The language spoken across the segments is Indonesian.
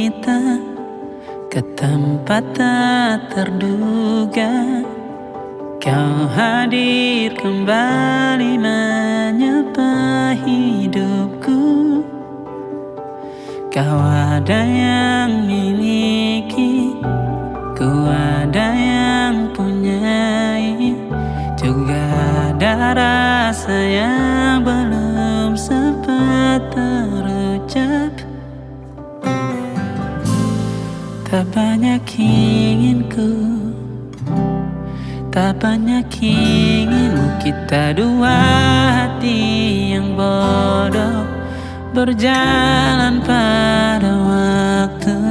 kita ke tempat tak terduga. Kau hadir kembali menyapa hidupku. Kau ada yang miliki, ku ada yang punyai. Juga ada rasa yang belum sempat terucap. Tak banyak inginku, tak banyak inginmu. Kita dua hati yang bodoh berjalan pada waktu.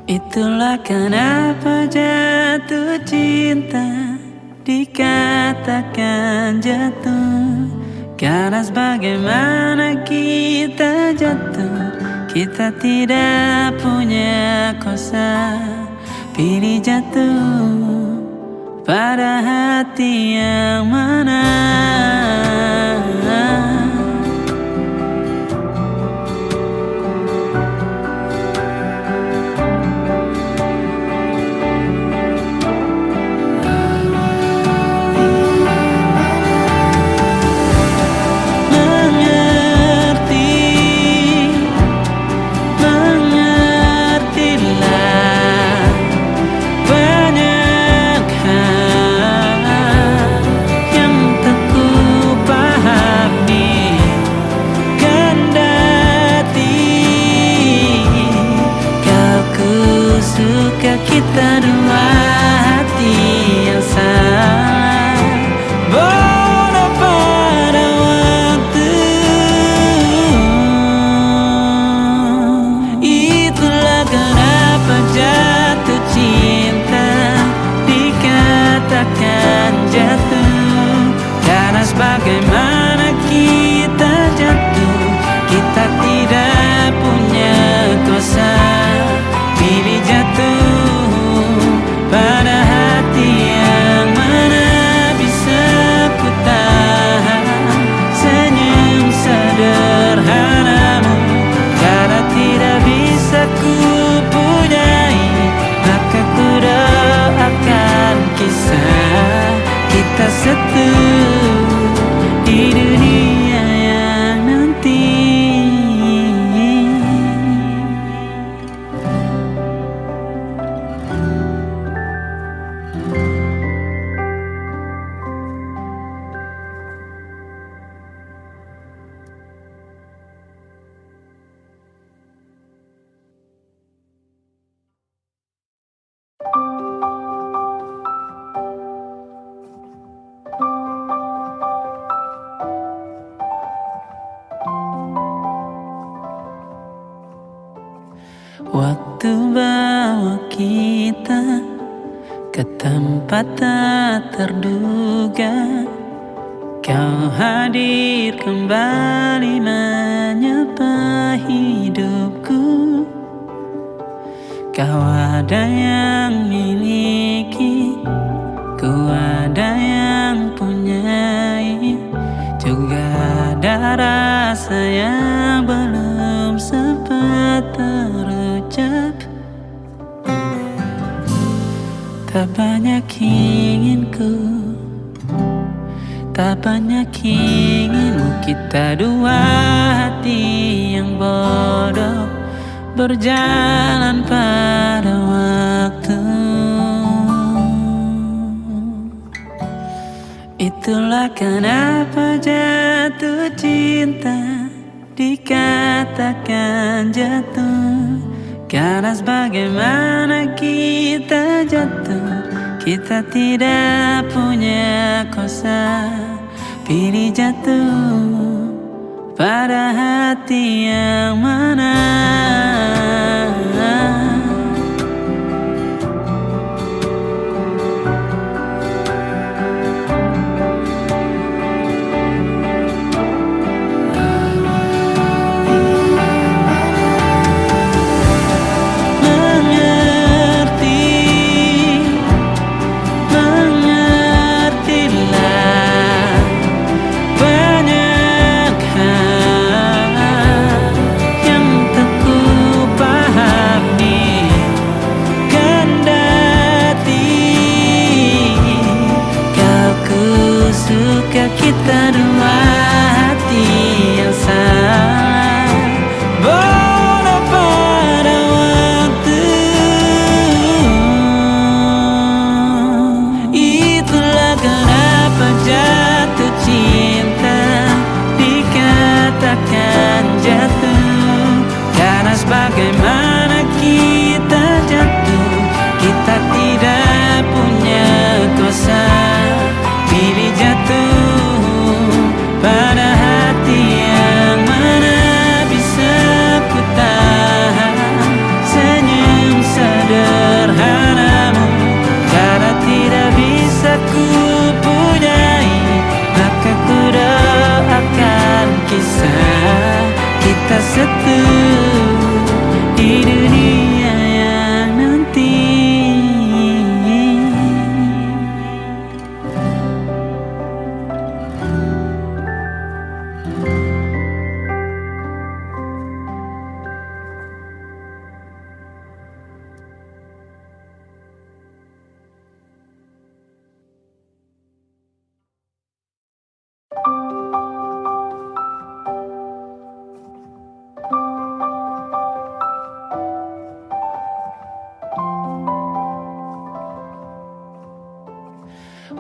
Itulah kenapa jatuh cinta dikatakan jatuh. Karena bagaimana kita jatuh, kita tidak punya kuasa. Pilih jatuh pada hati yang mana. Kita dua hati yang sama, bodoh pada waktu. Itulah kenapa jatuh cinta dikatakan jatuh. Karena bagaimana kita jatuh, kita tidak punya kuasa. Pilih jatuh pada hati yang mana. Bisa ku tahan senyum sederhanamu. Karena tidak bisa ku punyai, maka ku doakan kisah kita satu di dunia yang nanti. Waktu bawa kita ke tempat tak terduga. Kau hadir kembali menyapa hidupku. Kau ada yang miliki, ku ada yang punyai. Juga ada rasa yang belum sempat terucap. Tak banyak inginku, tak banyak inginmu. Kita dua hati yang bodoh berjalan pada waktu. Itulah kenapa jatuh cinta dikatakan jatuh. Karena bagaimana kita jatuh, kita tidak punya kuasa. Pilih jatuh pada hati yang mana. Mengertilah banyak hal kita satu di dunia yang nanti.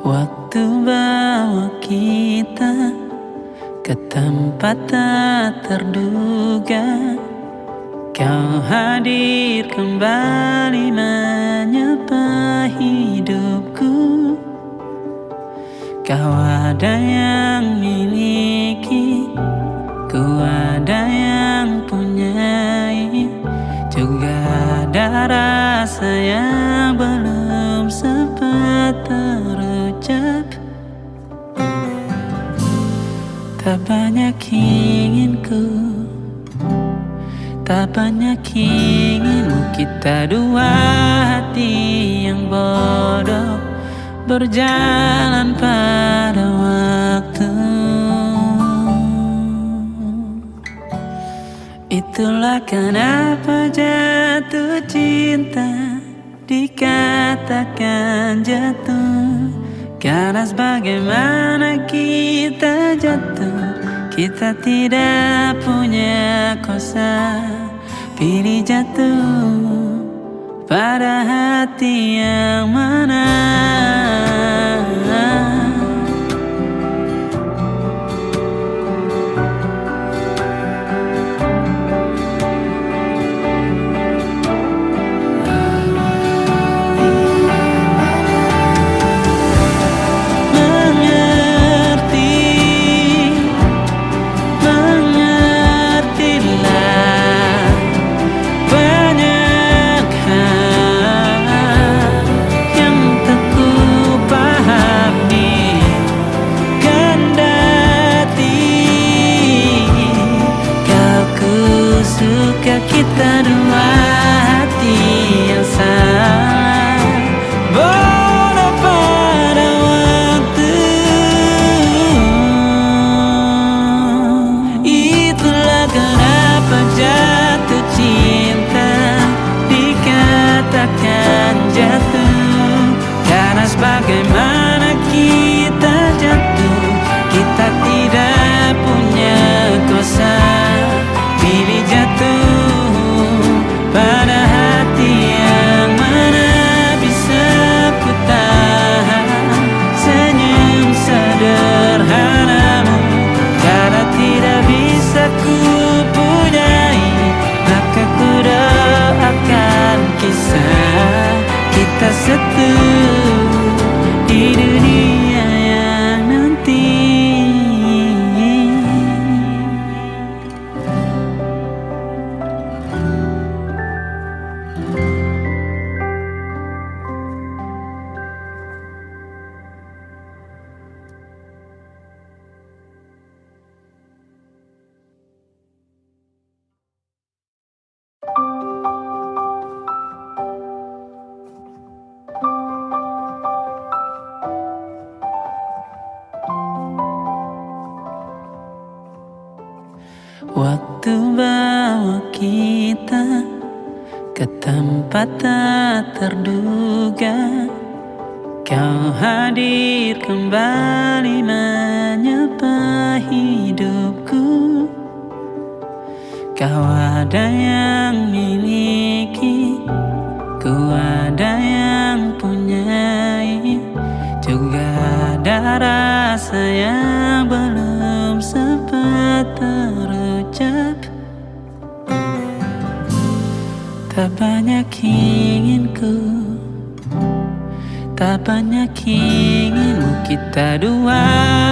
Waktu bawa kita ke tempat tak terduga, kau hadir kembali menyapa hidupku. Kau ada yang miliki, ku ada yang punyai, juga ada rasa yang belum sempat terucap. Tak banyak inginku, tak banyak inginmu, kita dua hati yang bodoh berjalan pada waktu. Itulah kenapa jatuh cinta dikatakan jatuh, karena sebagaimana kita jatuh, kita tidak punya kuasa. Pilih jatuh pada hati yang mana. Kita dua hati yang sama, bodoh pada waktu. Itulah kenapa jatuh cinta dikatakan jatuh, karena sebagaimana kita jatuh, kita tidak punya kuasa. Pilih jatuh pada hati yang mana. Bisa ku tahan senyum sederhanamu, karena tidak bisa ku punyai, maka ku doakan kisah kita satu di dunia yang nanti. Waktu bawa kita ke tempat tak terduga, kau hadir kembali menyapa hidupku. Kau ada yang miliki, ku ada yang punyai, juga ada rasa yang belum sempat terucap. Tak banyak inginku, tak banyak inginmu, kita dua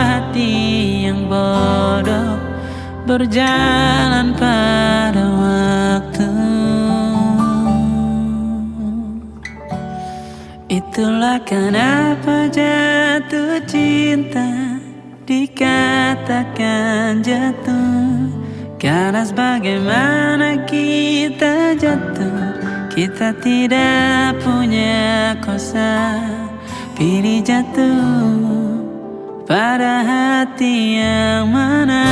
hati yang bodoh berjalan pada waktu. Itulah kenapa jatuh cinta dikatakan jatuh, Karena bagaimana kita jatuh, kita tidak punya kuasa. Pilih jatuh pada hati yang mana.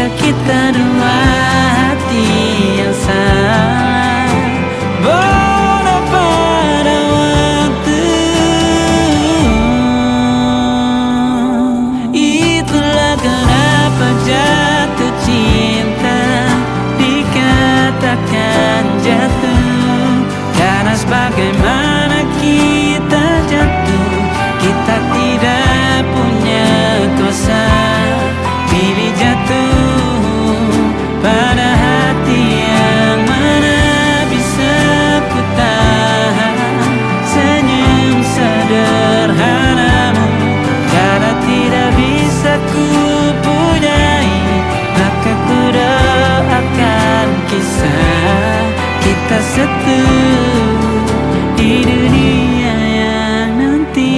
Kita dua hati yang salah bodoh pada waktu. Itulah kenapa jatuh cinta dikatakan jatuh. Karena bagaimana kita jatuh, kita tidak punya kuasa. Pilih jatuh pada hati yang mana. Bisa ku tahan senyum sederhanamu. Karena tidak bisa ku punyai, maka ku doakan kisah kita satu di dunia yang nanti.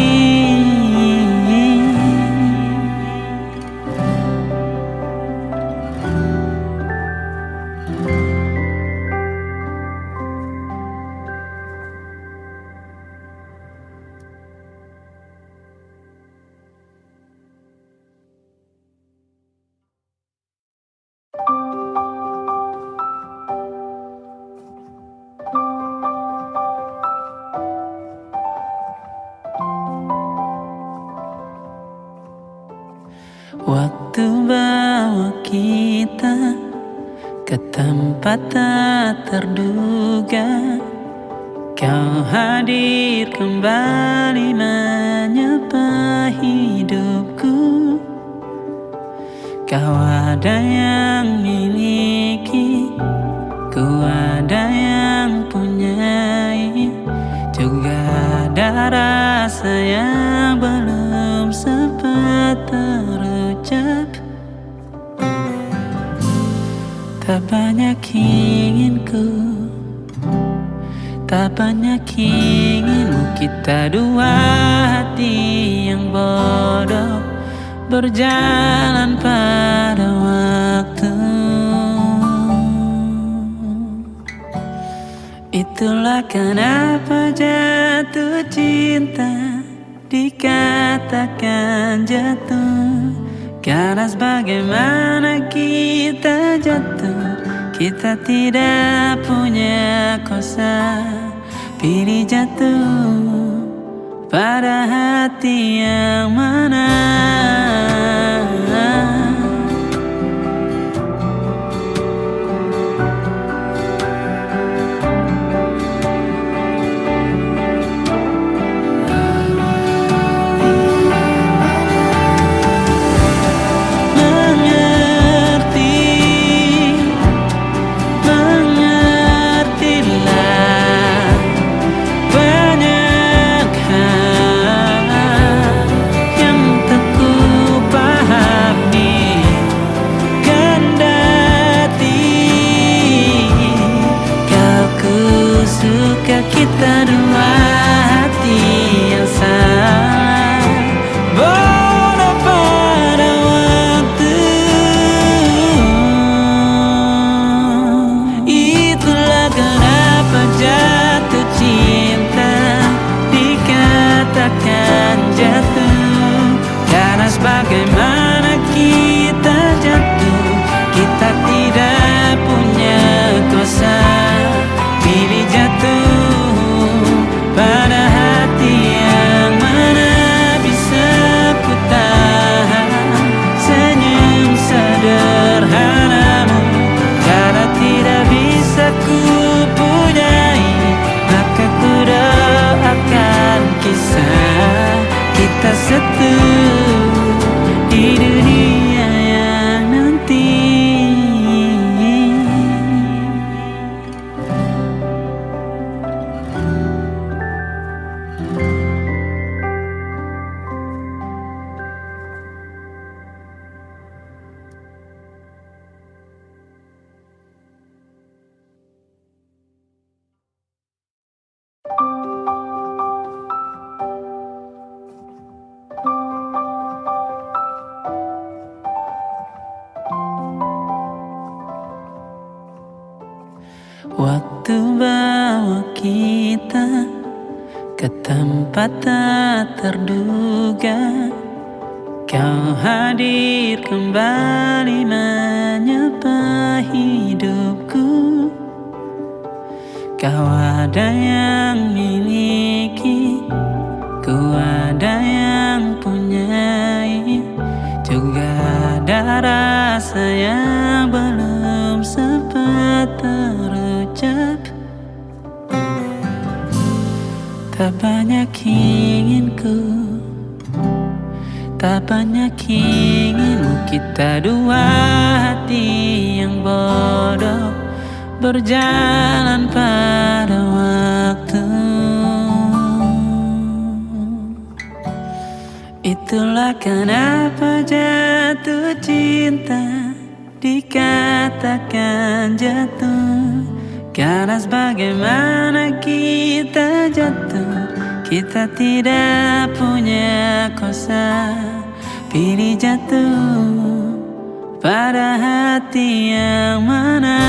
Waktu bawa kita ke tempat tak terduga. Kau hadir kembali menyapa hidupku. Kau ada yang miliki, ku ada yang punyai. Juga ada rasa yang belum sempat terucap. Tak banyak inginku, tak banyak inginmu. Kita dua hati yang bodoh berjalan pada waktu. Itulah kenapa jatuh cinta dikatakan jatuh. Karena bagaimana kita jatuh, kita tidak punya kuasa. Pilih jatuh pada hati yang mana. Banyak hal yang tak ku Waktu bawa kita ke tempat tak terduga, kau hadir kembali menyapa hidupku. Kau ada yang miliki, ku ada yang punyai, juga ada rasa yang belum sempat terucap. Tak banyak inginku, tak banyak inginmu, kita dua hati yang bodoh berjalan pada waktu. Itulah kenapa jatuh cinta dikatakan jatuh, karena sebagaimana kita jatuh, kita tidak punya kuasa. Pilih jatuh pada hati yang mana.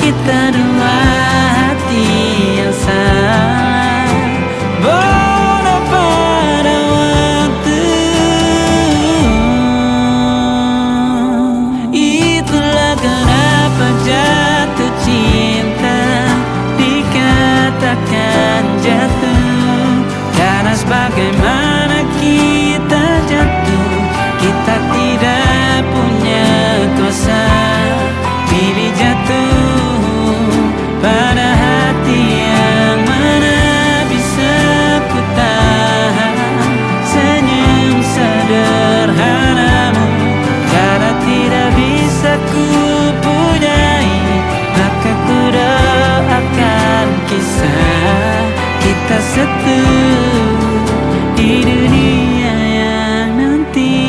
Kita dua hati yang sama, bodoh pada waktu. Itulah kenapa jatuh cinta dikatakan jatuh, karena sebagaimana kita jatuh, kita tidak punya kuasa. Pilih jatuh pada hati yang mana. Bisa ku tahan senyum sederhanamu, karena tidak bisa ku punyai, maka ku doakan kisah kita satu di dunia yang nanti.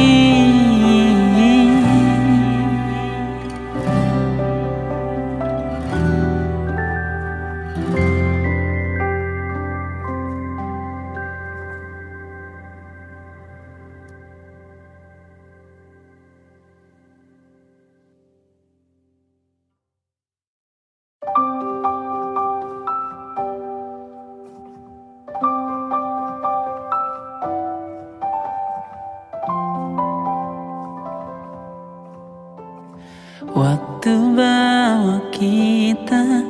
Waktu bawa kita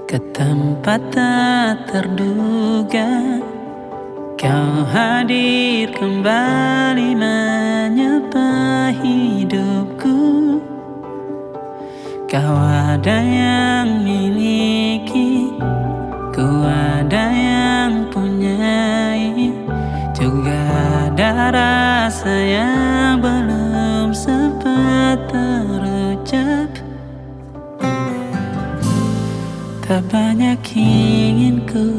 ke tempat tak terduga, kau hadir kembali menyapa hidupku. Kau ada yang miliki, ku ada yang punyai, juga ada rasa yang belum sempat terucap. Tak banyak inginku,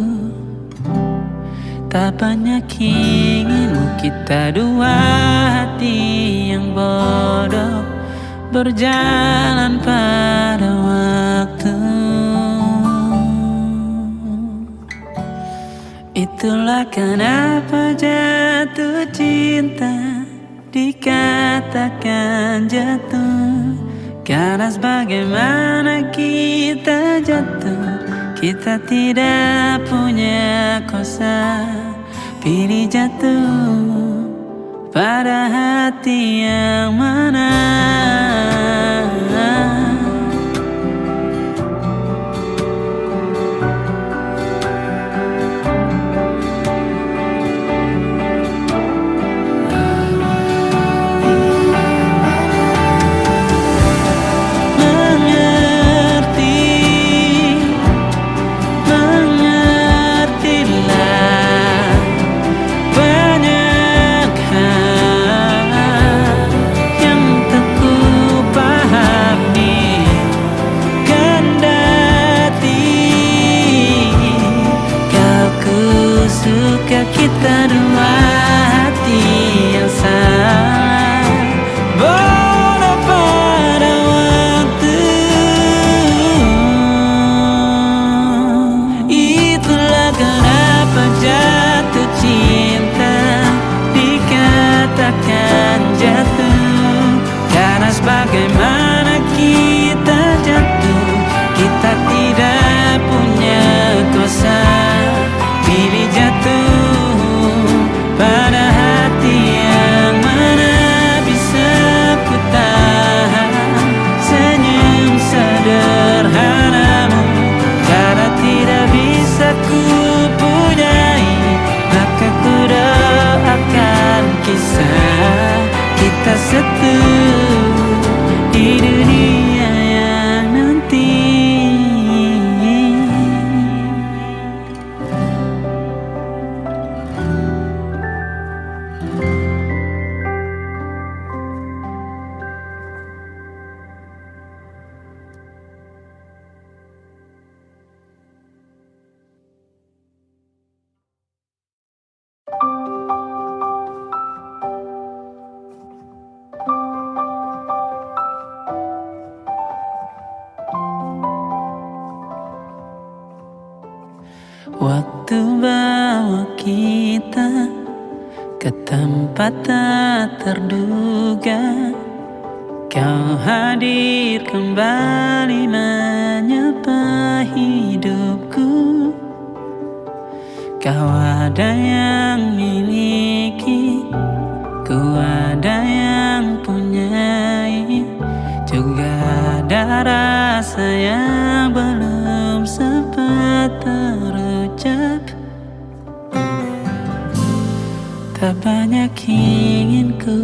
tak banyak inginmu, kita dua hati yang bodoh berjalan pada waktu. Itulah kenapa jatuh cinta dikatakan jatuh, karena sebagaimana kita jatuh, kita tidak punya kuasa. Pilih jatuh pada hati yang mana. Waktu bawa kita ke tempat tak terduga, kau hadir kembali menyapa hidupku. Kau ada yang miliki, ku ada yang punyai, juga ada rasa yang belum sempat terucap. Tak banyak inginku,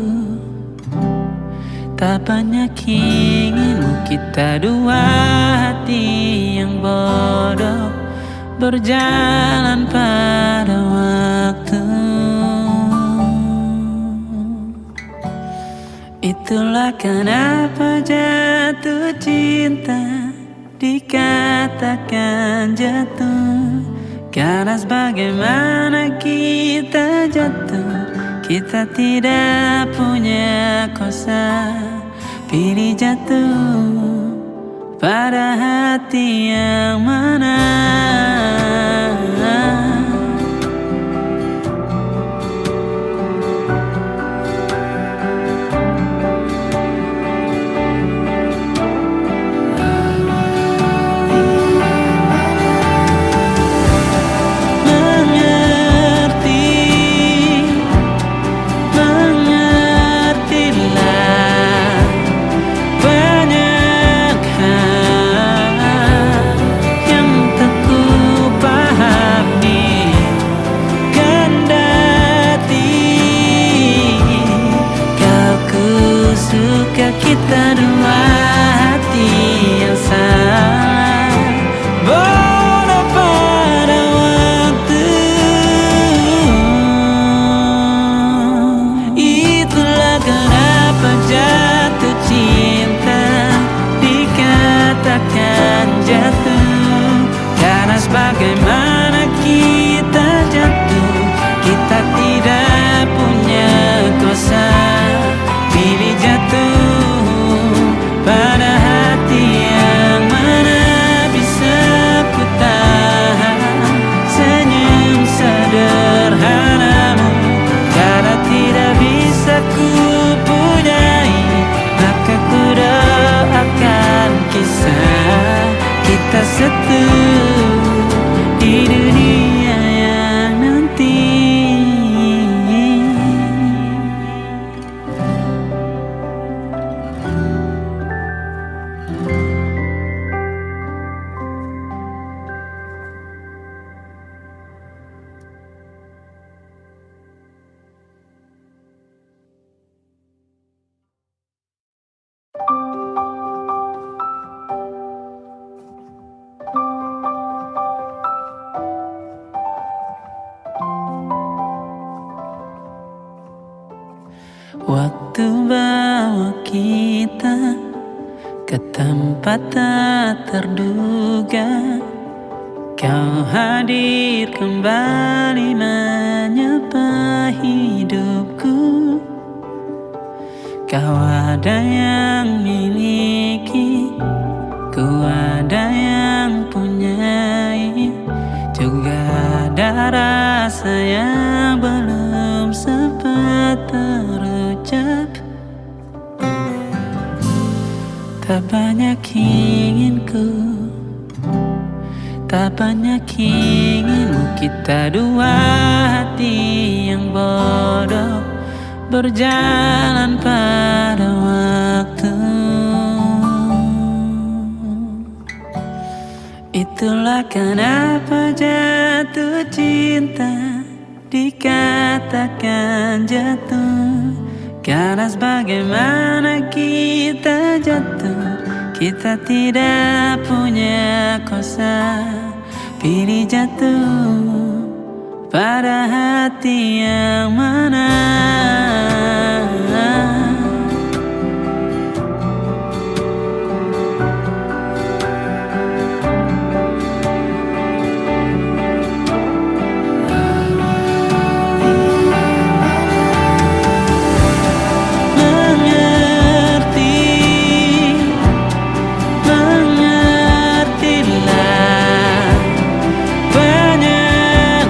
tak banyak inginmu, kita dua hati yang bodoh berjalan pada waktu. Itulah kenapa jatuh cinta dikatakan jatuh, karena sebagaimana kita jatuh, kita tidak punya kuasa. Pilih jatuh pada hati yang mana. Kita dua hati yang sama, bodoh pada waktu. Itulah kenapa jatuh cinta dikatakan jatuh, karena sebagaimana kita jatuh, kita tidak punya kuasa. Pilih jatuh pada hati yang mana. Bisa ku tahan senyum sederhanamu, karena tidak bisa ku punyai, maka ku doakan kisah kita satu di dunia yang nanti. Waktu bawa kita ke tempat tak terduga, kau hadir kembali menyapa hidupku. Kau ada yang miliki, ku ada yang punyai, juga ada rasa yang belum sempat terucap. Tak banyak inginku, tak banyak inginmu, kita dua hati yang bodoh berjalan pada waktu. Itulah kenapa jatuh cinta dikatakan jatuh, karena sebagaimana kita jatuh, kita tidak punya kuasa. Pilih jatuh pada hati yang mana. Mengertilah banyak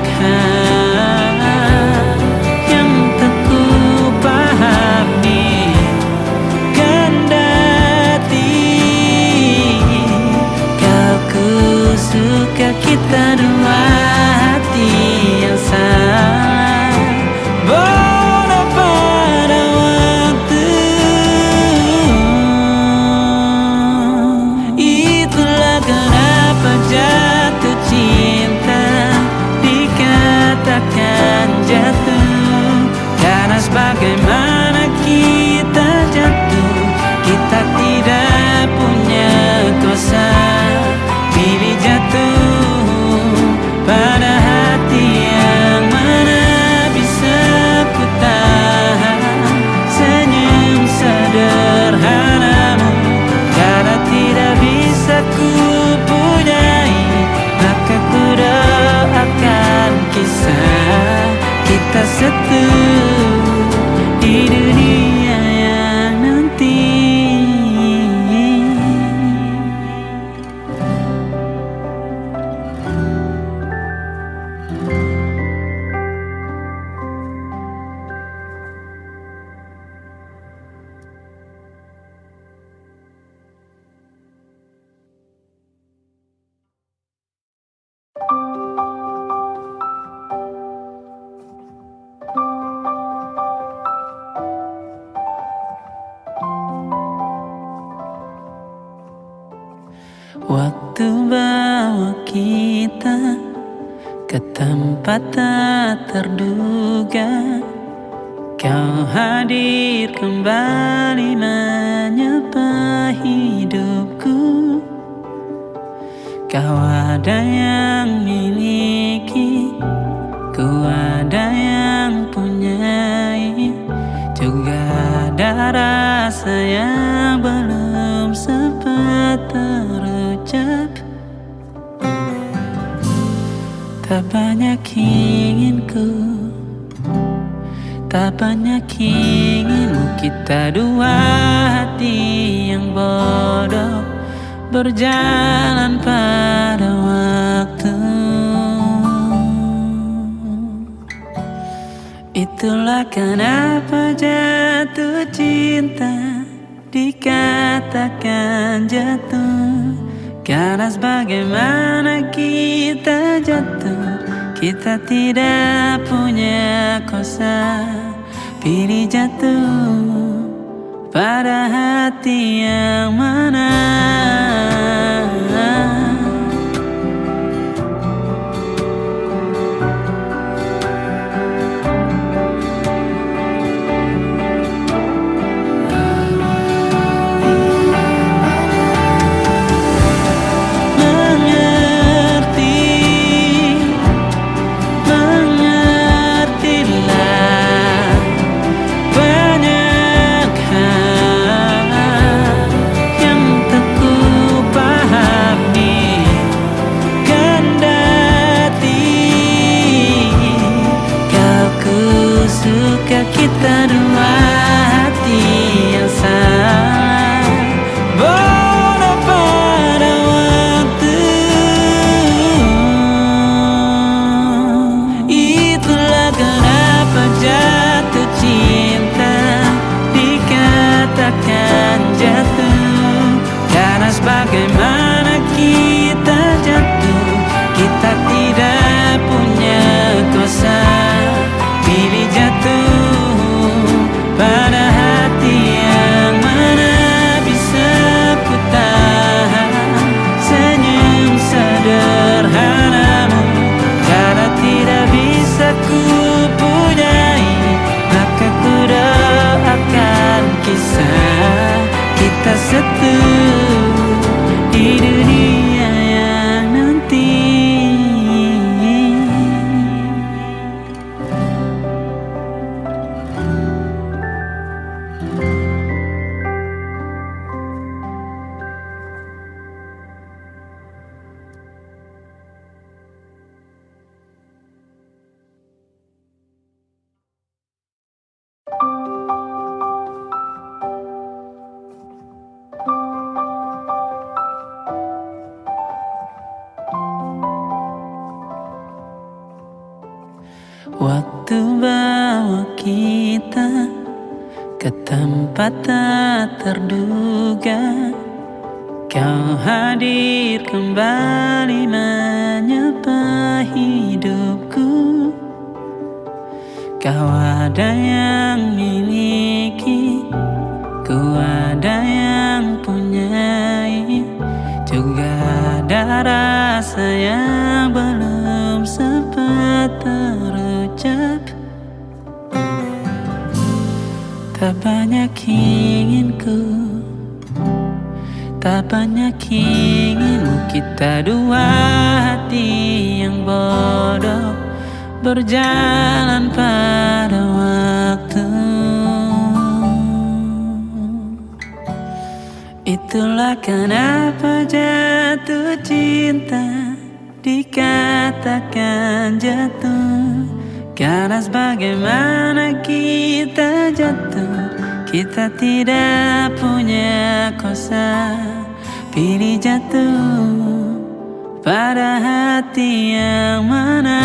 Waktu bawa kita ke tempat tak terduga, kau hadir kembali menyapa hidupku. Kau ada yang miliki, ku ada yang punyai, juga ada rasa yang belum sempat terucap. Tak banyak inginku, tak banyak inginmu, kita dua hati yang bodoh berjalan pada waktu. Itulah kenapa jatuh cinta dikatakan jatuh, karena sebagaimana kita jatuh, kita tidak punya kuasa. Pilih jatuh pada hati yang mana. Kita dua hati yang sama, bodoh pada waktu. Itulah kenapa jatuh cinta dikatakan jatuh, karena sebagaimana kita jatuh, kita tidak punya kuasa. Pilih jatuh pada hati yang mana. Bisa ku tahan senyum sederhanamu, karena tidak bisa ku punyai, maka ku doakan kisah kita satu di dunia yang nanti. Waktu bawa kita ke tempat tak terduga, kau hadir kembali menyapa hidupku. Kau ada yang miliki, ku ada yang punyai, juga ada rasa yang belum sempat terucap. Tak banyak inginku, tak banyak inginmu, kita dua hati yang bodoh berjalan pada waktu. Itulah kenapa jatuh cinta dikatakan jatuh, karena sebagaimana kita jatuh, kita tidak punya kuasa. Pilih jatuh pada hati yang mana.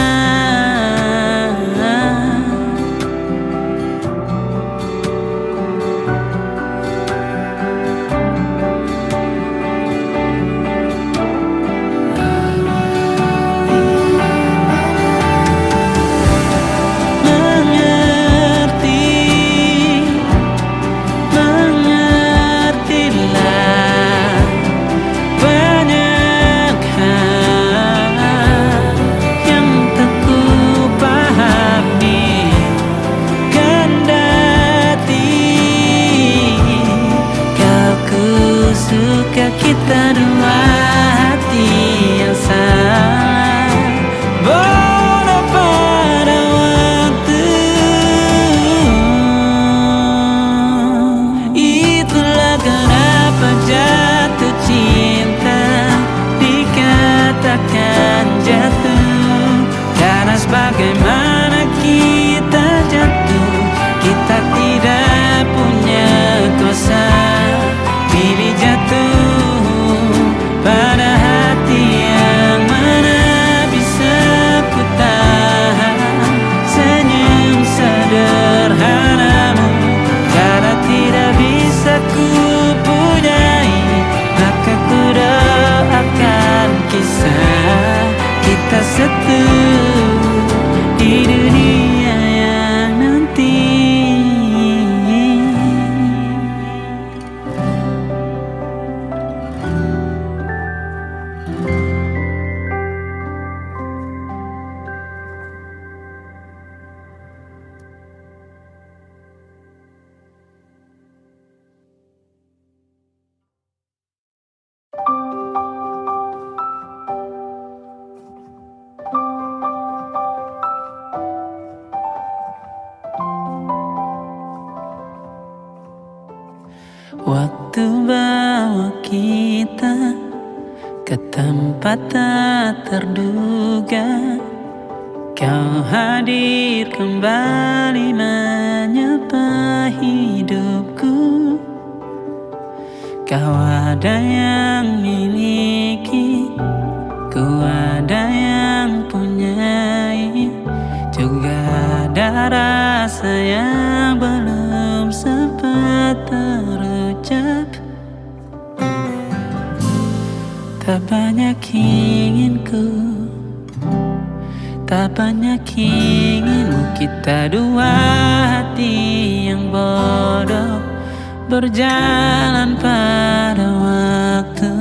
Mengertilah banyak jatuh pada hati yang mana bisa ku tahan senyum sederhanamu. Karena tidak bisa ku punyai, maka ku doakan kisah kita satu di dunia yang nanti. Waktu bawa kita ke tempat tak terduga, kau hadir kembali menyapa hidupku. Kau ada yang miliki, ku ada yang punyai, juga ada rasa yang belum sempat terucap. Tak banyak inginku, tak banyak inginmu, kita dua hati yang bodoh berjalan pada waktu.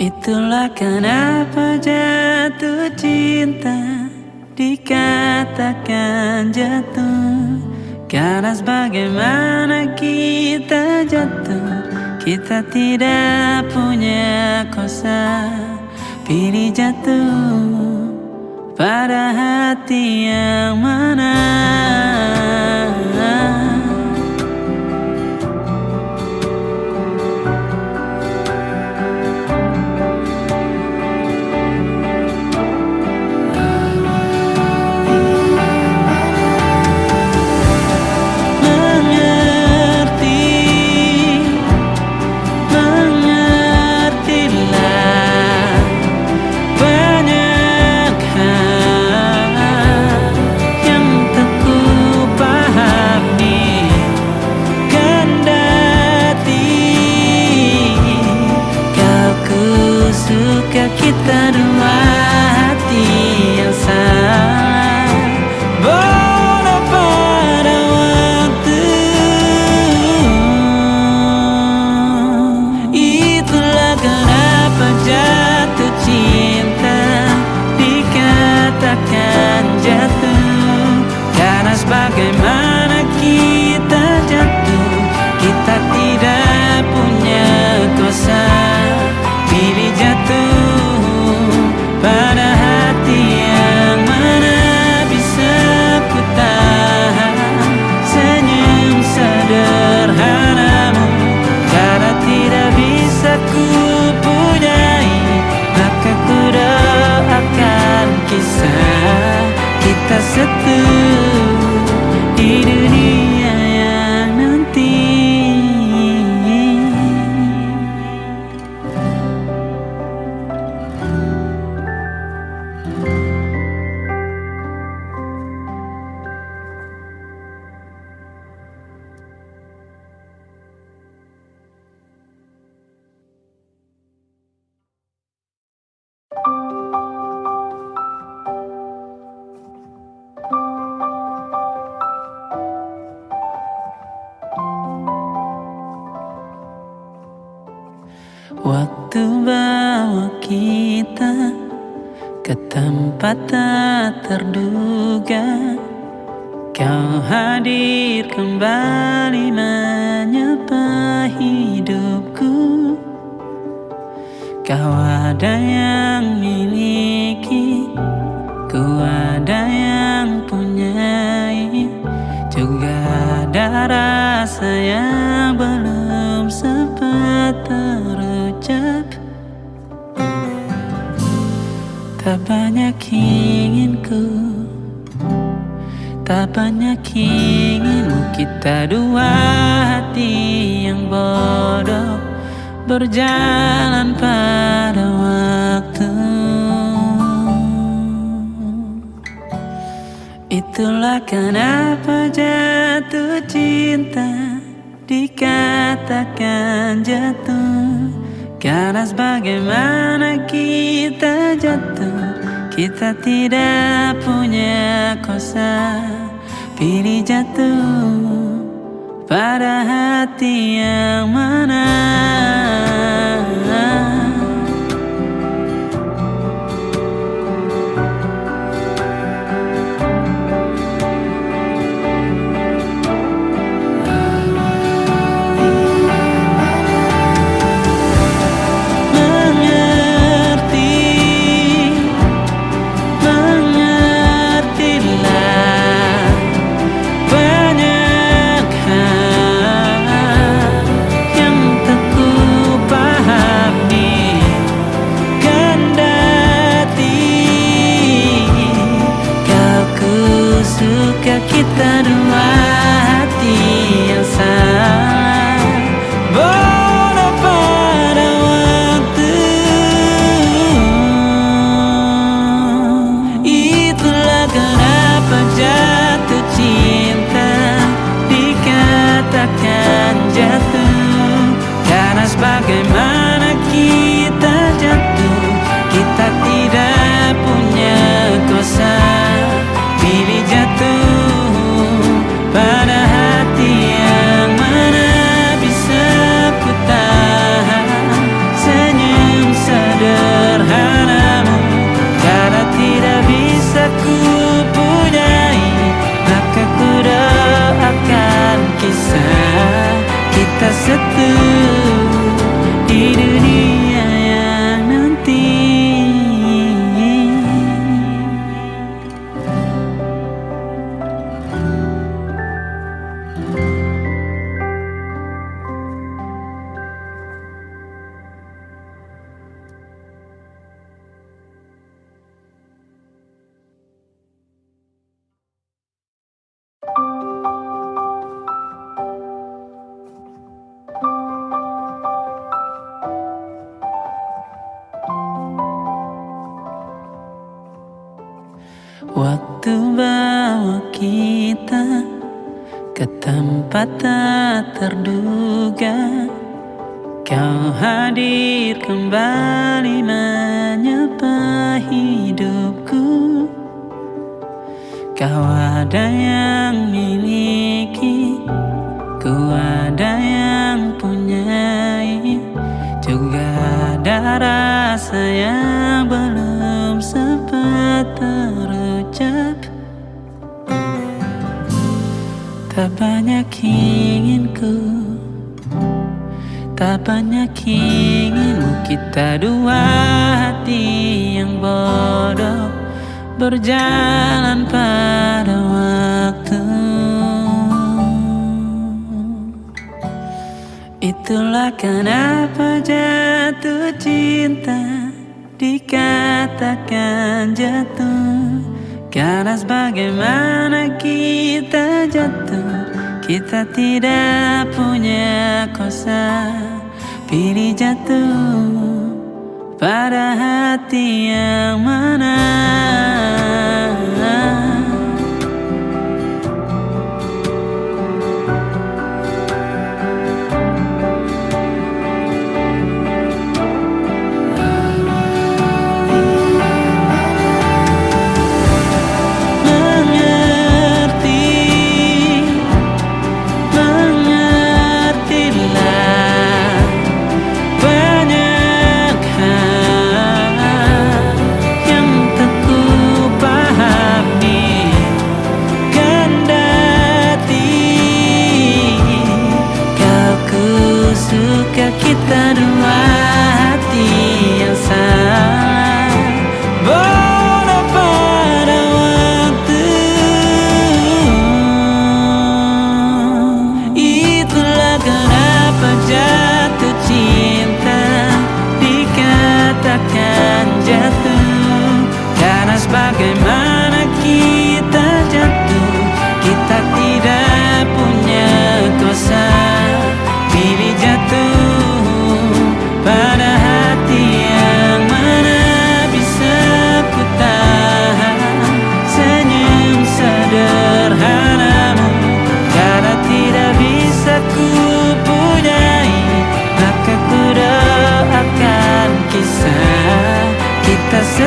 Itulah kenapa jatuh cinta dikatakan jatuh, karena sebagaimana kita jatuh, kita tidak punya kuasa. Pilih jatuh pada hati yang mana. Kita dua hati yang sama, bodoh pada waktu. Itulah kenapa jatuh cinta dikatakan jatuh, karena sebagaimana kita jatuh, kita tidak punya kuasa. Pilih jatuh pada hati yang mana bisa ku tahan senyum sederhanamu. Karena tidak bisa ku punyai, maka ku doakan kisah kita satu di dunia yang nanti. Waktu bawa kita ke tempat tak terduga, kau hadir kembali menyapa hidupku. Kau ada yang miliki, ku ada yang punyai, juga ada rasa yang belum sempat terucap. Tak banyak inginku, Tak banyak inginmu kita dua hati yang bodoh berjalan pada waktu. Itulah kenapa jatuh cinta dikatakan jatuh, karena sebagaimana kita jatuh, kita tidak punya kuasa. Pilih jatuh pada hati yang mana. Kita dua hati yang sama, bodoh pada waktu. Itulah kenapa jatuh cinta dikatakan jatuh, karena sebagaimana kita jatuh, kita tidak punya kuasa. Pilih jatuh pada hati yang mana. Bisa ku tahan senyum sederhanamu, karena tidak bisa ku punyai, maka ku doakan kisah kita satu di dunia yang nanti. Waktu bawa kita ke tempat tak terduga, kau hadir kembali menyapa hidupku. Kau ada yang miliki, ku ada yang punyai, juga ada rasa yang belum sempat terucap. Tak banyak inginku, tak banyak inginmu, kita dua hati yang bodoh berjalan pada waktu. Itulah kenapa jatuh cinta dikatakan jatuh, karena sebagaimana kita jatuh, kita tidak punya kuasa. Pilih jatuh pada hati yang mana. Banyak hal yang tak ku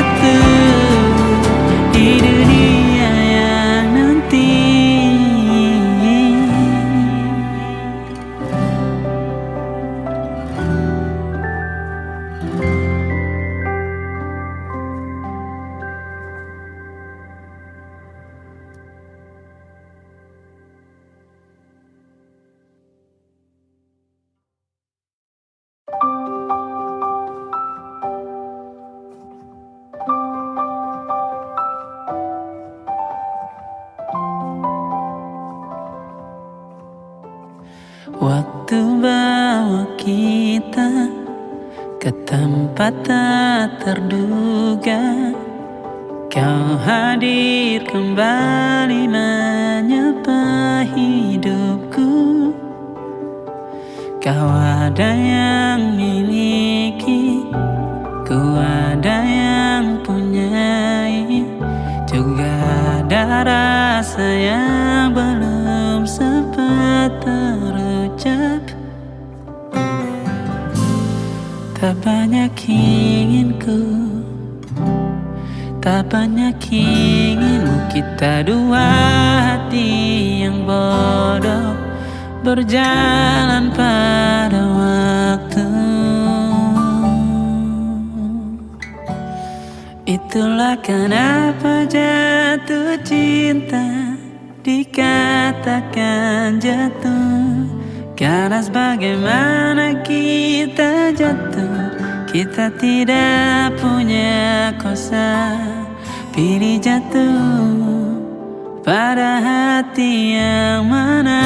satu di dunia yang nanti. Waktu bawa kita ke tempat tak terduga, kau hadir kembali menyapa hidupku. Kau ada yang miliki, ku ada yang punyai, juga ada rasa yang belum sempat terucap. Tak banyak inginku, tak banyak inginmu, kita dua hati yang bodoh berjalan pada waktu. Itulah kenapa jatuh cinta dikatakan jatuh, karena sebagaimana kita jatuh, kita tidak punya kuasa. Pilih jatuh pada hati yang mana.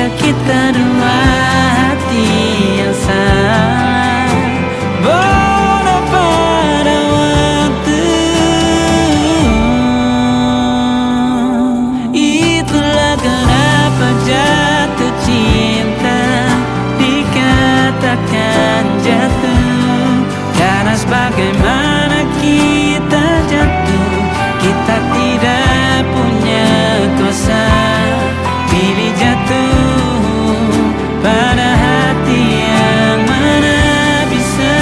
Kita dua hati yang sama, bodoh pada waktu. Itulah kenapa jatuh cinta dikatakan jatuh, karena sebagaimana kita jatuh, kita tidak punya kuasa. Pilih jatuh pada hati yang mana. Bisa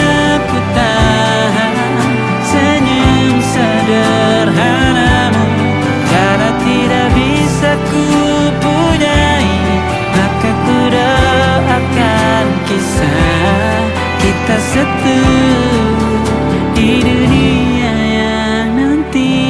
ku tahan senyum sederhanamu, karena tidak bisa ku punyai, maka ku doakan kisah kita satu di dunia yang nanti.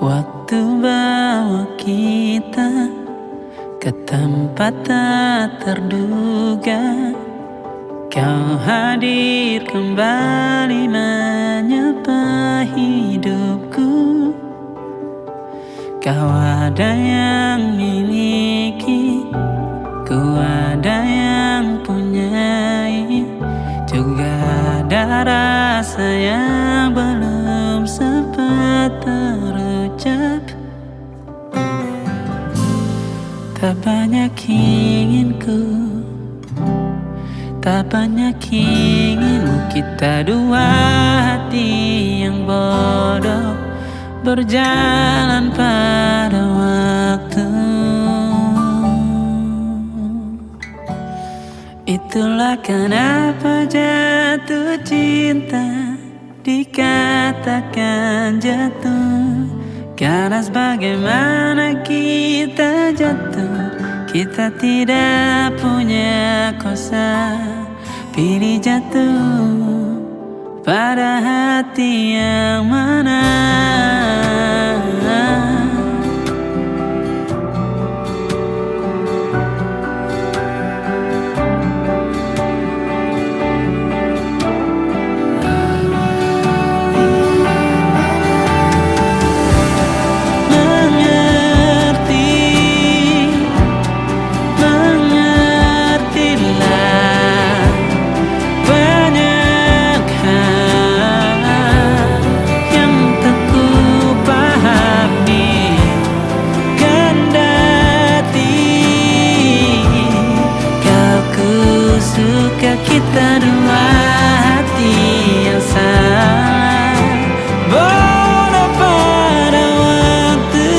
Waktu bawa kita ke tempat tak terduga, kau hadir kembali menyapa hidupku. Kau ada yang miliki, ku ada yang punyai, juga ada rasa yang belum sempat terucap. Tak banyak inginku, tak banyak inginmu, kita dua hati yang bodoh berjalan pada waktu. Itulah kenapa jatuh cinta dikatakan jatuh, Karena bagaimana kita jatuh, kita tidak punya kuasa. Pilih jatuh pada hati yang mana. Kita dua hati yang sama, bodoh pada waktu.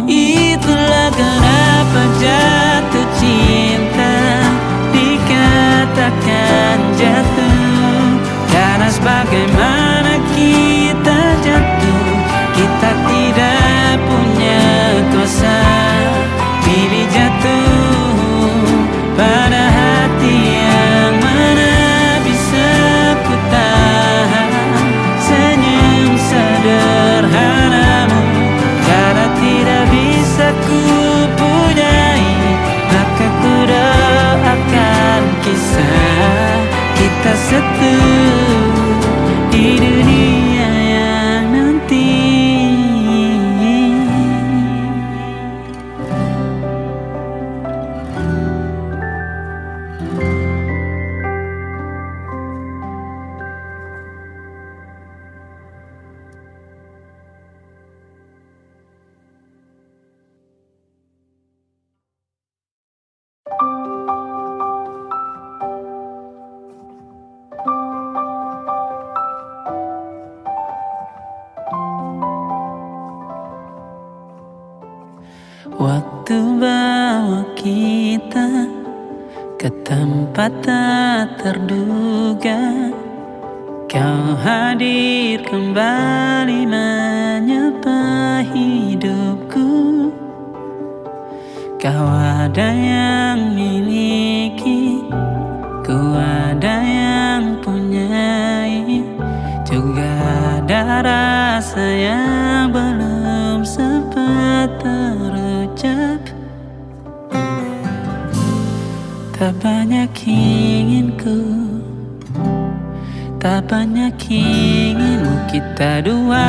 Itulah kenapa jatuh cinta dikatakan jatuh. Karena bagaimana kita jatuh, kita tidak punya kuasa. Pilih jatuh pada hati yang mana. Bisa ku tahan senyum sederhanamu. Karena tidak bisa ku punyai, maka ku doakan kisah kita satu di dunia yang nanti. Waktu bawa kita ke tempat tak terduga. Kau hadir kembali menyapa hidupku. Kau ada yang miliki, ku ada yang punyai. Juga ada rasa yang belum sempat terucap. Tak banyak inginku, tak banyak inginmu. Kita dua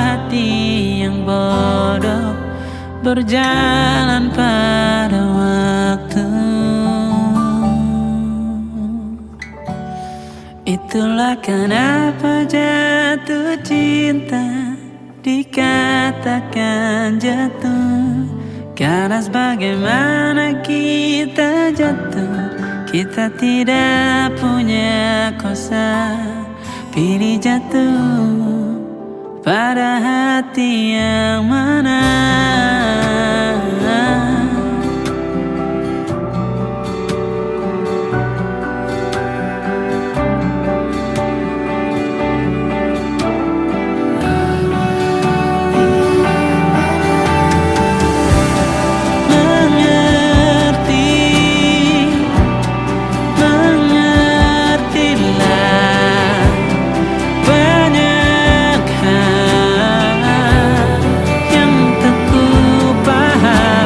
hati yang bodoh berjalan pada waktu. Itulah kenapa jatuh cinta dikatakan jatuh. Karena bagaimana kita jatuh, kita tidak punya kuasa. Pilih jatuh pada hati yang mana. Banyak hal yang tak ku pahami.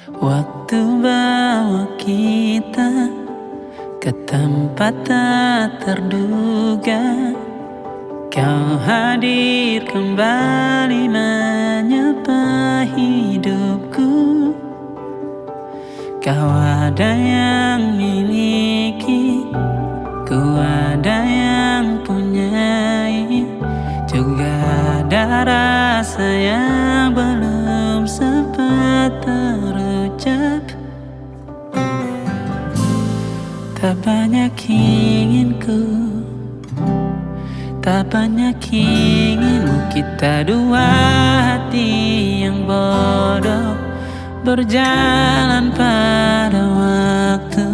Waktu bawa kita ke tempat tak terduga. Kau hadir kembali menyapa hidupku. Kau ada yang miliki, ku ada yang punyai. Juga ada rasa yang belum sempat terucap. Tak banyak inginku, tak banyak inginmu. Kita dua hati yang bodoh berjalan pada waktu.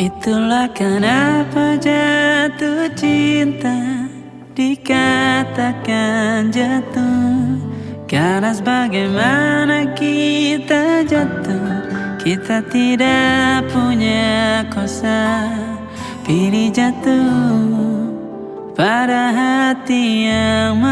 Itulah kenapa jatuh cinta dikatakan jatuh. Karena sebagaimana kita jatuh, kita tidak punya kuasa. Pilih jatuh pada hati yang